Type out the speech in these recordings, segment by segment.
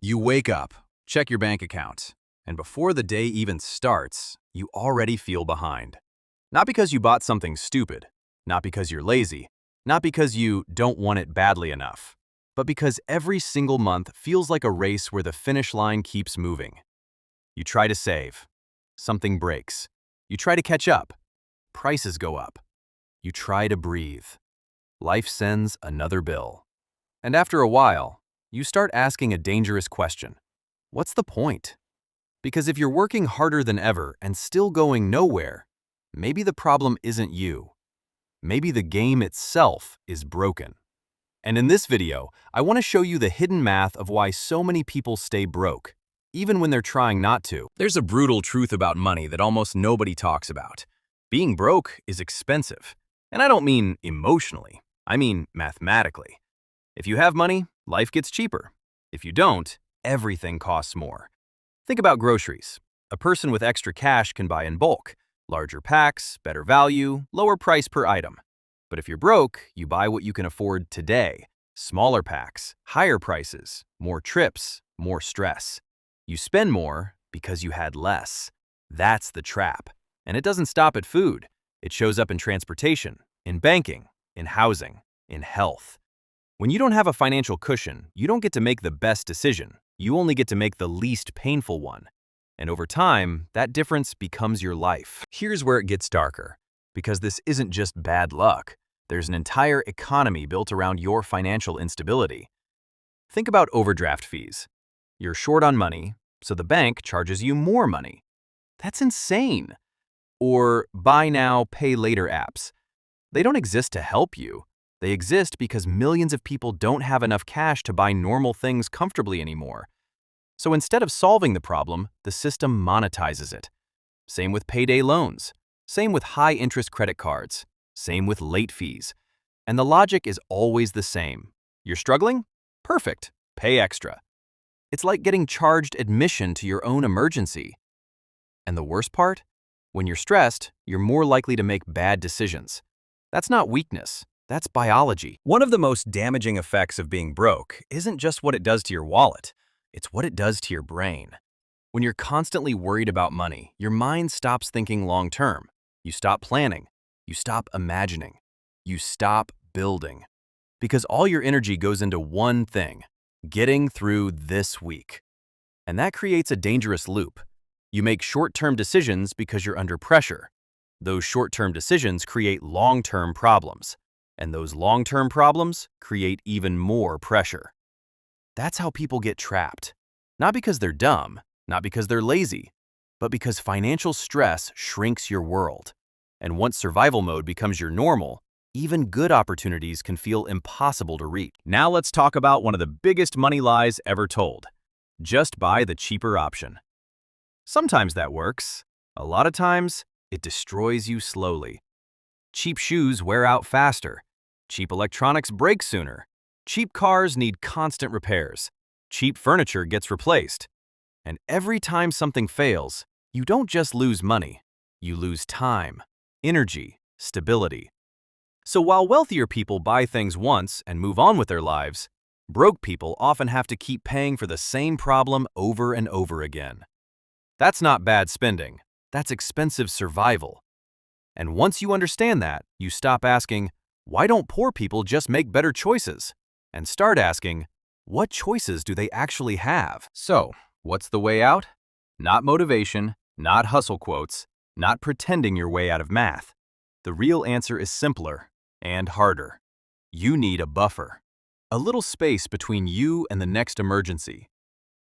You wake up, check your bank account, and before the day even starts, you already feel behind. Not because you bought something stupid, not because you're lazy, not because you don't want it badly enough, but because every single month feels like a race where the finish line keeps moving. You try to save. Something breaks. You try to catch up. Prices go up. You try to breathe. Life sends another bill. And after a while, you start asking a dangerous question. What's the point? Because if you're working harder than ever and still going nowhere, maybe the problem isn't you. Maybe the game itself is broken. And in this video, I want to show you the hidden math of why so many people stay broke, even when they're trying not to. There's a brutal truth about money that almost nobody talks about. Being broke is expensive. And I don't mean emotionally, I mean mathematically. If you have money, life gets cheaper. If you don't, everything costs more. Think about groceries. A person with extra cash can buy in bulk, larger packs, better value, lower price per item. But if you're broke, you buy what you can afford today. Smaller packs, higher prices, more trips, more stress. You spend more because you had less. That's the trap. And it doesn't stop at food. It shows up in transportation, in banking, in housing, in health. When you don't have a financial cushion, you don't get to make the best decision. You only get to make the least painful one. And over time, that difference becomes your life. Here's where it gets darker, because this isn't just bad luck. There's an entire economy built around your financial instability. Think about overdraft fees. You're short on money, so the bank charges you more money. That's insane. Or buy now, pay later apps. They don't exist to help you. They exist because millions of people don't have enough cash to buy normal things comfortably anymore. So instead of solving the problem, the system monetizes it. Same with payday loans. Same with high-interest credit cards. Same with late fees. And the logic is always the same. You're struggling? Perfect. Pay extra. It's like getting charged admission to your own emergency. And the worst part? When you're stressed, you're more likely to make bad decisions. That's not weakness. That's biology. One of the most damaging effects of being broke isn't just what it does to your wallet. It's what it does to your brain. When you're constantly worried about money, your mind stops thinking long-term. You stop planning. You stop imagining. You stop building. Because all your energy goes into one thing: getting through this week. And that creates a dangerous loop. You make short-term decisions because you're under pressure. Those short-term decisions create long-term problems. And those long-term problems create even more pressure. That's how people get trapped. Not because they're dumb, not because they're lazy, but because financial stress shrinks your world. And once survival mode becomes your normal, even good opportunities can feel impossible to reach. Now let's talk about one of the biggest money lies ever told. Just buy the cheaper option. Sometimes that works. A lot of times, it destroys you slowly. Cheap shoes wear out faster. Cheap electronics break sooner. Cheap cars need constant repairs. Cheap furniture gets replaced. And every time something fails, you don't just lose money. You lose time, energy, stability. So while wealthier people buy things once and move on with their lives, broke people often have to keep paying for the same problem over and over again. That's not bad spending. That's expensive survival. And once you understand that, you stop asking, why don't poor people just make better choices? And start asking, what choices do they actually have? So, what's the way out? Not motivation, not hustle quotes, not pretending your way out of math. The real answer is simpler and harder. You need a buffer. A little space between you and the next emergency.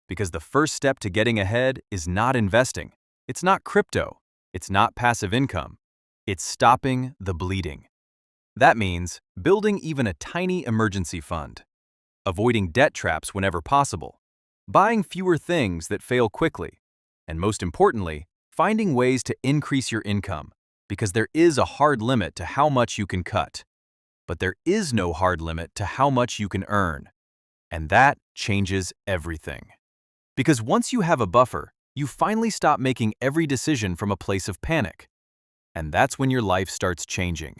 Because the first step to getting ahead is not investing. It's not crypto. It's not passive income. It's stopping the bleeding. That means building even a tiny emergency fund, avoiding debt traps whenever possible, buying fewer things that fail quickly, and most importantly, finding ways to increase your income, because there is a hard limit to how much you can cut. But there is no hard limit to how much you can earn. And that changes everything. Because once you have a buffer, you finally stop making every decision from a place of panic. And that's when your life starts changing.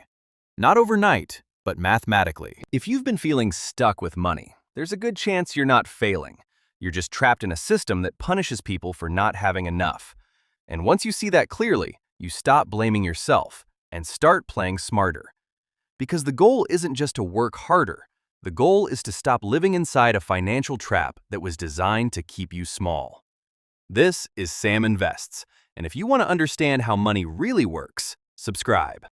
Not overnight, but mathematically. If you've been feeling stuck with money, there's a good chance you're not failing. You're just trapped in a system that punishes people for not having enough. And once you see that clearly, you stop blaming yourself and start playing smarter. Because the goal isn't just to work harder. The goal is to stop living inside a financial trap that was designed to keep you small. This is Sam Invests, and if you want to understand how money really works, subscribe.